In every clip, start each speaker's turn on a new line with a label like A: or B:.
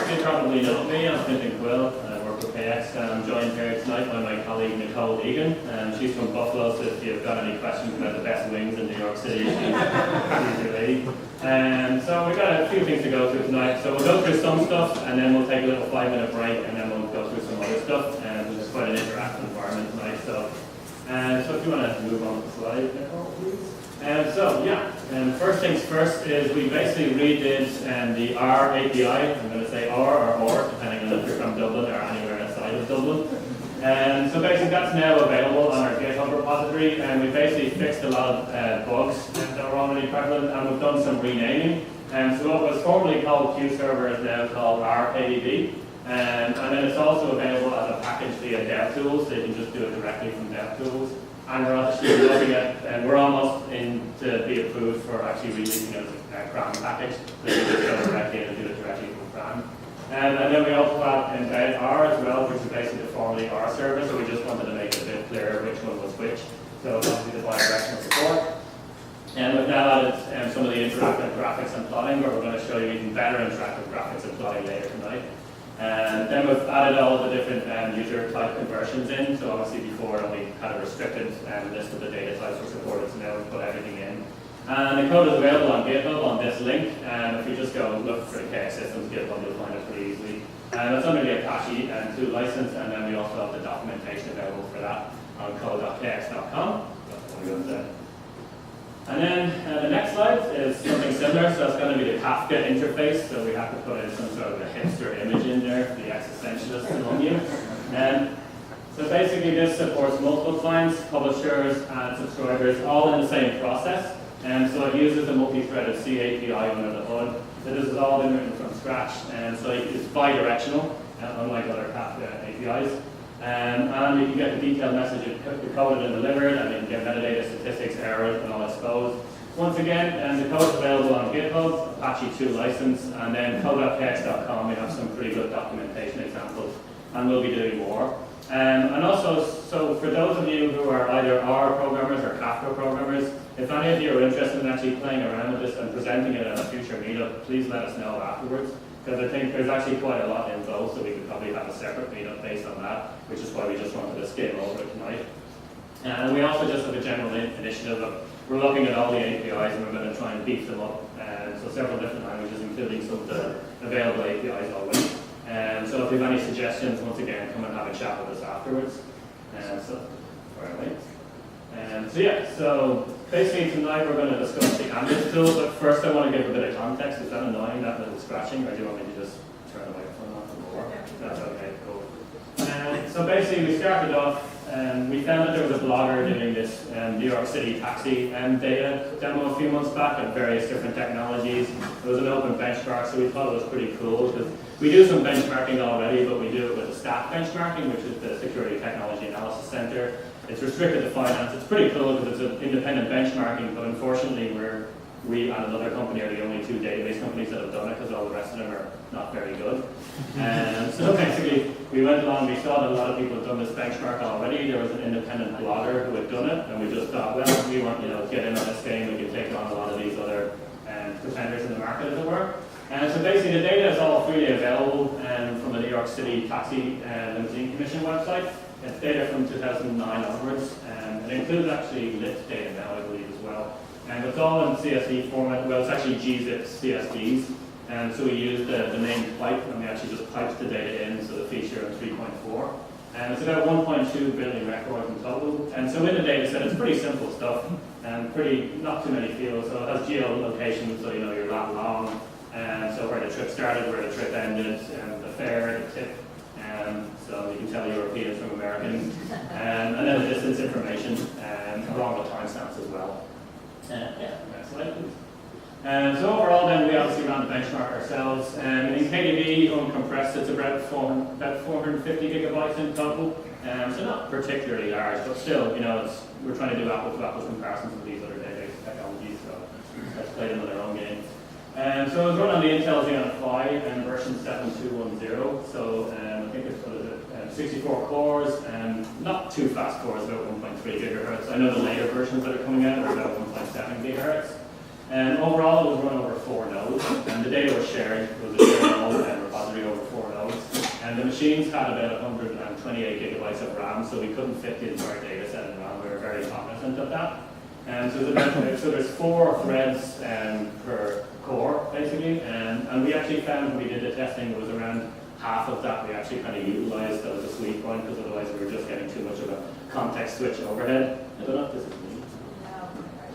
A: most of you probably know me. I'm Fintan Quill, and I work with KX. And I'm joined here tonight by my colleague Nicolle Eagan. She's from Buffalo, so if you've got any questions about the best wings in New York City, she's your lady. So we've got a few things to go through tonight. So we'll go through some stuff, and then we'll take a little 5-minute break, and then we'll go through some other stuff. Which is quite an interactive environment tonight. So if you want to move on to the slide, Nicolle, please. First things first is we basically redid the R API. I'm going to say or, depending on if you're from Dublin or anywhere outside of Dublin. So basically that's now available on our GitHub repository, and we basically fixed a lot of bugs that were already prevalent, and we've done some renaming. So what was formerly called QServer is now called RKDB. And then it's also available as a package via DevTools, so you can just do it directly from DevTools. And we're actually looking at, and we're almost in to be approved for actually releasing it as a CRAN package, so you just go directly and do it directly from CRAN. And then we also have embedded R as well, which is basically the formerly R server, so we just wanted to make it a bit clearer which one was which. So obviously the bidirectional support. And we've now added some of the interactive graphics and plotting, where we're going to show you even better interactive graphics and plotting later tonight. And then we've added all of the different user type conversions in. So obviously before it only had a restricted list of the data types were supported, so now we've put everything in. And the code is available on GitHub on this link. And if you just go look for the KX Systems GitHub, you'll find it pretty easily. And it's under the Apache 2 license, and then we also have the documentation available for that on code.kx.com. And then the next slide is something similar, so it's going to be the Kafka interface, so we have to put in some sort of a hipster image in there for the existentialists among you. So basically this supports multiple clients, publishers, and subscribers, all in the same process. And so it uses a multi-threaded C API under the hood. So this has all been written from scratch, and so it's bi-directional, unlike other Kafka APIs. And you can get the detailed message decoded and delivered, and you can get metadata, statistics, errors, and all exposed. Once again, the code is available on GitHub, Apache 2 license, and then code.kx.com. We have some pretty good documentation examples, and we'll be doing more. And also, so for those of you who are either R programmers or Kafka programmers, if any of you are interested in actually playing around with this and presenting it at a future meetup, please let us know afterwards. Because I think there's actually quite a lot in both, so we could probably have a separate meetup based on that, which is why we just wanted to skim over it tonight. And we also just have a general initiative of, we're looking at all the APIs and we're going to try and beef them up. So several different languages, including some of the available APIs already. So if you have any suggestions, once again, come and have a chat with us afterwards. So basically tonight we're going to discuss the Analyst tool, but first I want to give a bit of context. Is that annoying, that little scratching, or do you want me to just turn the microphone off and more? That's okay, cool. So basically we started off, we found that there was a blogger doing this New York City taxi data demo a few months back of various different technologies. It was an open benchmark, so we thought it was pretty cool, because we do some benchmarking already, but we do it with the staff benchmarking, which is the Security Technology Analysis Center. It's restricted to finance. It's pretty cool because it's an independent benchmarking, but unfortunately we and another company are the only two database companies that have done it, because all the rest of them are not very good. So basically, we went along, we saw that a lot of people had done this benchmark already. There was an independent blogger who had done it, and we just thought, well, we want to get in on this game, we can take on a lot of these other pretenders in the market, as it were. So basically, the data is all freely available from the New York City Taxi Limousine Commission website. It's data from 2009 onwards, and it includes actually lit data now, I believe, as well. And it's all in CSV format. Well, it's actually gzip CSVs. And so we used the named pipe, and we actually just piped the data in, so the feature in 3.4. And it's about 1.2 billion records in total. And so in the data set, it's pretty simple stuff, and not too many fields. So it has geolocation, so you know your lat long, and so where the trip started, where the trip ended, and the fare, the tip. So you can tell Europeans from Americans. And then the distance information, along with timestamps as well. Next slide, please. So overall, then we obviously ran the benchmark ourselves. In KDB, uncompressed, it's about 450 gigabytes in total. So not particularly large, but still, you know, we're trying to do apples-to-apples comparisons with these other database technologies. So let's play them in their own game. So it was run on the Intel Xeon Phi and version 7210. So I think it's 64 cores, and not too fast cores, about 1.3 gigahertz. I know the later versions that are coming out are about 1.7 gigahertz. And overall, it was run over 4 nodes, and the data was shared. It was a shared node and repository over machines had about 128 gigabytes of RAM, so we couldn't fit the entire data set in RAM. We were very cognizant of that. So there's 4 threads per core, basically, and we actually found when we did the testing, it was around half of that we actually kind of utilized as a sweet point, because otherwise we were just getting too much of a context switch overhead. I don't know if this is me.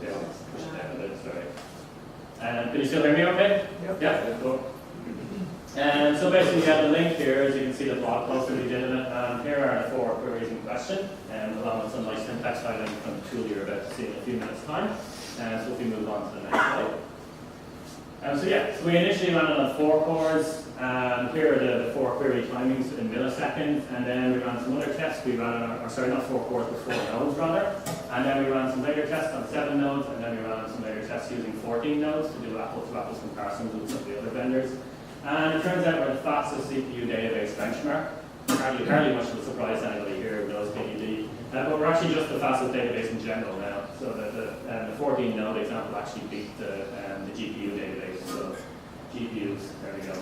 A: Yeah, push it down a bit, sorry. Can you still hear me okay? Yep. Yeah, cool. And so basically you have the link here, as you can see the blog post that we did in it, and here are the 4 queries in question, along with some nice syntax highlighting from the tool you're about to see in a few minutes' time. So if we move on to the next slide. So we initially ran it on 4 cores, and here are the 4 query timings in milliseconds, and then we ran some other tests. We ran on, not 4 cores, but 4 nodes rather, and then we ran some later tests on 7 nodes, and then we ran some later tests using 14 nodes to do apples-to-apples comparisons with some of the other vendors. And it turns out we're the fastest CPU database benchmark. Hardly much of a surprise to anybody here who knows KDD. But we're actually just the fastest database in general now. So the 14 node example actually beat the GPU database. So GPUs, there we go.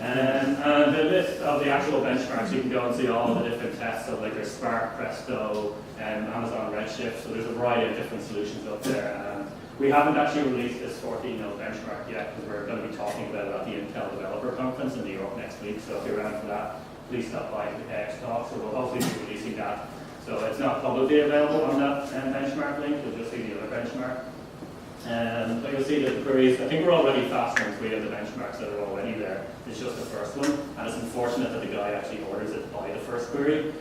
A: And the list of the actual benchmarks, you can go and see all of the different tests. So like there's Spark, Presto, and Amazon Redshift. So there's a variety of different solutions up there. We haven't actually released this 14-node benchmark yet, because we're going to be talking about it at the Intel Developer Conference in New York next week. So if you're around for that, please stop by the X talk. So we'll hopefully be releasing that. So it's not publicly available on that benchmark link. You'll just see the other benchmark. But you'll see the queries. I think we're already faster than 3 of the benchmarks that are already there. It's just the first one, and it's unfortunate that the guy actually orders it by the first query.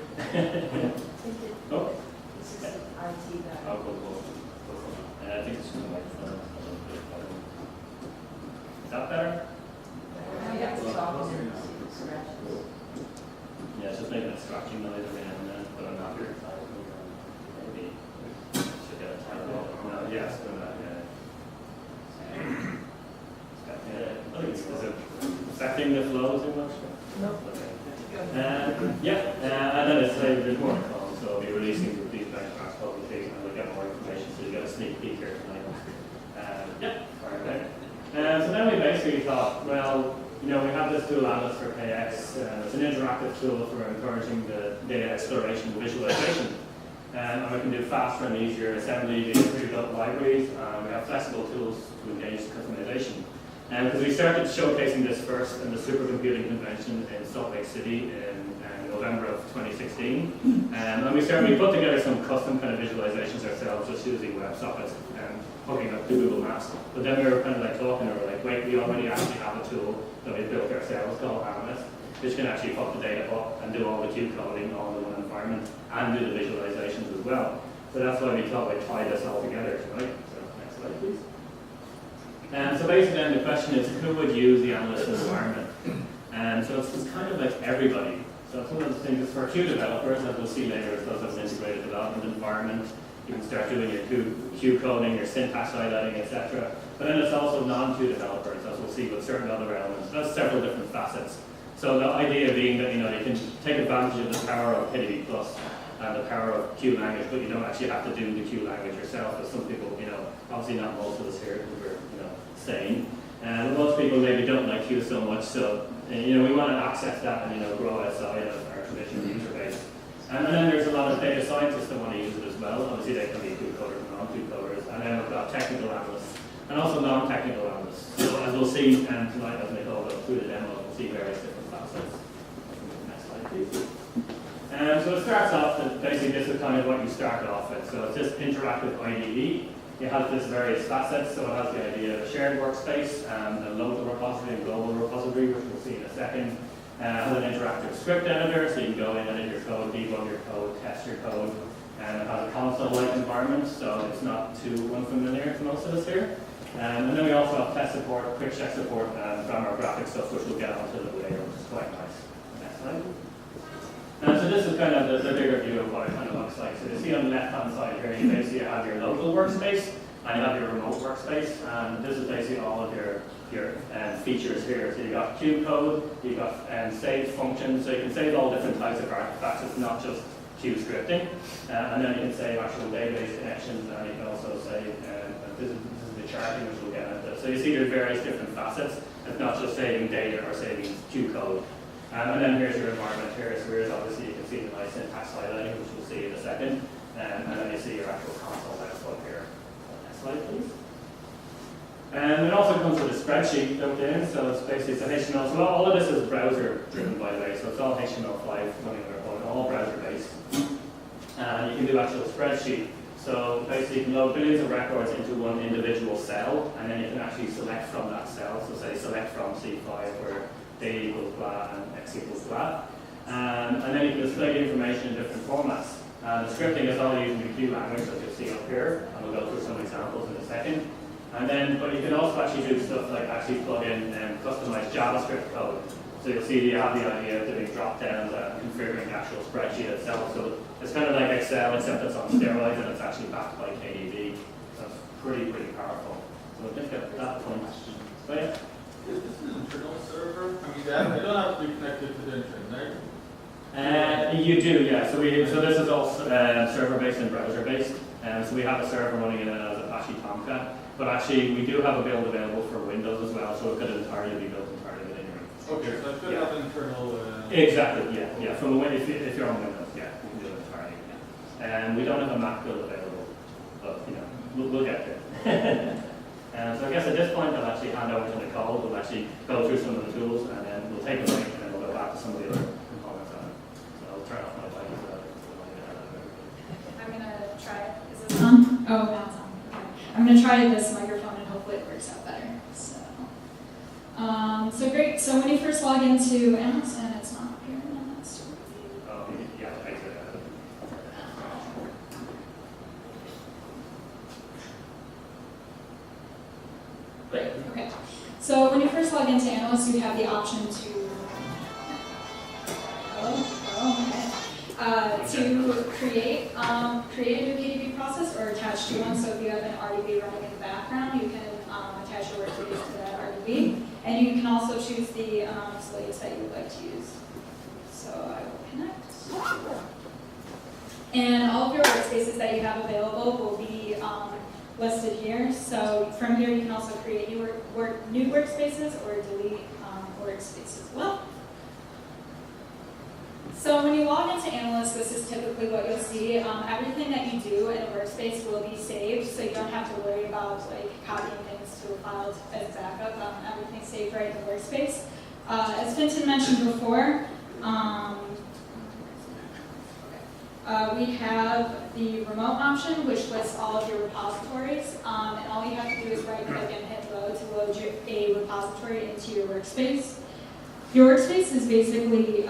A: Oh.
B: This is IT guy.
A: Oh, cool. I think it's just the microphone. Is that better?
B: Yeah,
A: Yeah, it's just making a scratching noise every now and then, but I'm not here. Maybe should get a title. No, yeah, it's doing that, I think is it affecting the flow too much?
B: No.
A: Okay. And then it's there's more to come, so I'll be releasing these benchmarks publicly, and we'll get more information, so you get a sneak peek here tonight. Okay. So then we basically thought, well, we have this tool, Analyst for KX. It's an interactive tool for encouraging the data exploration and visualization. And we can do faster and easier assembly via pre-built libraries. We have flexible tools to engage customization. Because we started showcasing this first in the supercomputing convention in Salt Lake City in November of 2016. And we put together some custom kind of visualizations ourselves, just using WebSockets and hooking up to Google Maps. But then we were kind of like talking, and we were like, wait, we already actually have a tool that we built ourselves called Analyst, which can actually hook the data up and do all the Q coding all in one environment and do the visualizations as well. So that's why we thought we'd tie this all together tonight. So next slide, please. So basically then the question is, who would use the Analyst environment? And so it's kind of like everybody. So it's one of the things for Q developers, as we'll see later, it does have an integrated development environment. You can start doing your Q coding, your syntax highlighting, etc. But then it's also non-Q developers, as we'll see with certain other elements. That's several different facets. So the idea being that you can take advantage of the power of KDB Plus and the power of Q language, but you don't actually have to do the Q language yourself, as some people, obviously not most of us here, because we're, sane. And most people maybe don't like Q so much, so we want to access that and grow outside of our traditional user base. And then there's a lot of data scientists that want to use it as well. Obviously they can be Q coders and non-Q coders. And then we've got technical analysts and also non-technical analysts. So as we'll see tonight, as Nicolle goes through the demo, we'll see various different facets. Next slide, please. So it starts off that basically this is kind of what you start off with. So it's this interactive IDE. It has this various facets, so it has the idea of a shared workspace, a local repository and global repository, which we'll see in a second. It has an interactive script editor, so you can go in, edit your code, debug your code, test your code. And it has a console-like environment, so it's not too unfamiliar to most of us here. And then we also have test support, quick check support, and grammar graphic stuff, which we'll get onto a little later, which is quite nice. Next slide. So this is kind of the bigger view of what it kind of looks like. So you see on the left-hand side here, you basically have your local workspace, and you have your remote workspace, and this is basically all of your features here. So you've got Q code, you've got save functions, so you can save all different types of artifacts. It's not just Q scripting, and then you can save actual database connections, and you can also save, this is the charting, which we'll get into. So you see there's various different facets. It's not just saving data or saving Q code. And then here's your environment here. So here's obviously you can see the nice syntax highlighting, which we'll see in a second. And then you see your actual console output here. Next slide, please. And it also comes with a spreadsheet built in, so it's basically it's an HTML. So all of this is browser driven, by the way. So it's all HTML5 running on their code, all browser based. And you can do actual spreadsheet. So basically you can load billions of records into one individual cell, and then you can actually select from that cell. So say select from C5 where data equals blah and x equals blah. And then you can display the information in different formats. The scripting is all using the Q language, as you'll see up here, and we'll go through some examples in a second. And then, but you can also actually do stuff like actually plug in customized JavaScript code. So you'll see you have the idea of doing drop downs and configuring the actual spreadsheet itself. So it's kind of like Excel, except it's on steroids and it's actually backed by KDB. So it's pretty powerful. So we'll just get that point. So yeah.
C: Is this an internal server? I mean, they don't have to be connected to the internet.
A: You do, yeah. So this is all server-based and browser-based. So we have a server running in it as Apache Tomcat. But actually, we do have a build available for Windows as well, so it could entirely be built entirely within your infrastructure.
C: Okay, so it could have internal...
A: Exactly, yeah. From if you're on Windows, yeah, you can do it entirely, yeah. And we don't have a Mac build available, but, you know, we'll get there. So I guess at this point, I'll actually hand over to Nicolle. We'll actually go through some of the tools, and then we'll take a break, and then we'll go back to some of the other components on it. So I'll turn off my light so that
D: I'm going to try it. Is this on? Oh, now it's on. Okay. I'm going to try this microphone, and hopefully it works out better. So great. So when you first log into Analyst, and it's not up here, and that's
A: yeah, I exit out.
D: Great. Okay. So when you first log into Analyst, you have the option to to create a new KDB process or attach to one. So if you have an RDB running in the background, you can attach your workspace to that RDB, and you can also choose the slates that you would like to use. So I will connect, and all of your workspaces that you have available will be listed here. So from here, you can also create new workspaces or delete workspaces as well. So when you log into Analyst, this is typically what you'll see. Everything that you do in a workspace will be saved, so you don't have to worry about like copying things to a file as backup. Everything's saved right in the workspace. As Fintan mentioned before, we have the remote option, which lists all of your repositories, and all you have to do is right-click and hit load to load a repository into your workspace. Your workspace is basically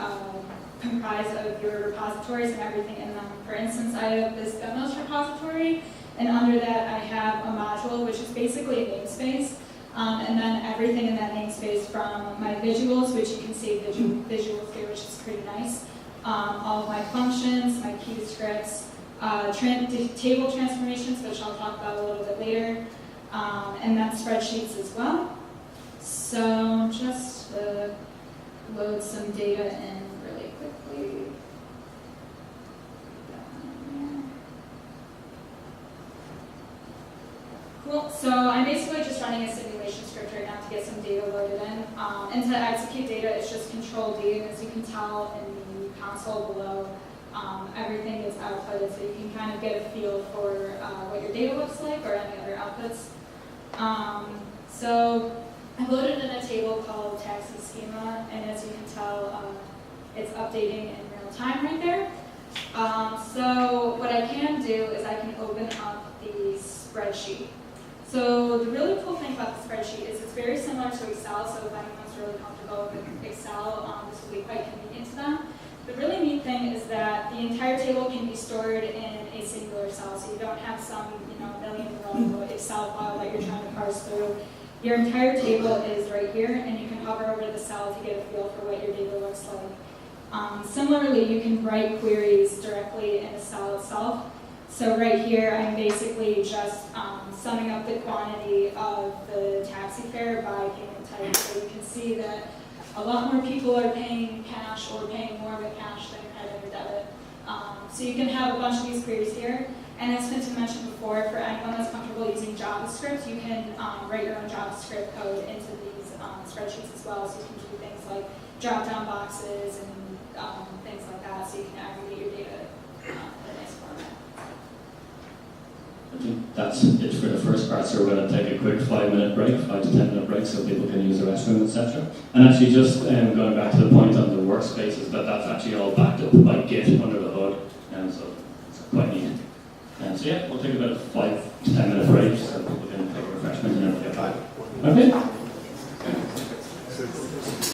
D: comprised of your repositories and everything in them. For instance, I have this demos repository, and under that I have a module, which is basically a namespace, and then everything in that namespace from my visuals, which you can see visuals here, which is pretty nice, all of my functions, my key scripts, table transformations, which I'll talk about a little bit later, and then spreadsheets as well. So just load some data in really quickly. Cool. So I'm basically just running a simulation script right now to get some data loaded in. And to execute data, it's just Control-D, and as you can tell in the console below, everything is outputted, so you can kind of get a feel for what your data looks like or any other outputs. So I loaded in a table called taxi schema, and as you can tell, it's updating in real time right there. So what I can do is I can open up the spreadsheet. So the really cool thing about the spreadsheet is it's very similar to Excel, so if anyone's really comfortable with Excel, this will be quite convenient to them. The really neat thing is that the entire table can be stored in a singular cell, so you don't have some million-row Excel file that you're trying to parse through. Your entire table is right here, and you can hover over the cell to get a feel for what your data looks like. Similarly, you can write queries directly in the cell itself. So right here, I'm basically just summing up the quantity of the taxi fare by payment type. So you can see that a lot more people are paying cash or paying more with cash than credit or debit. So you can have a bunch of these queries here. And as Fintan mentioned before, for anyone that's comfortable using JavaScript, you can write your own JavaScript code into these spreadsheets as well. So you can do things like drop-down boxes and things like that, so you can aggregate your data in a nice format.
A: I think that's it for the first part, so we're going to take a quick 5-minute break, 5 to 10 minute break, so people can use the restroom, etc. And actually just going back to the point on the workspaces, that's actually all backed up by Git under the hood, and so it's quite neat. And so yeah, we'll take about a 5 to 10 minute break, so people can take a refreshment and then we'll get back. Okay?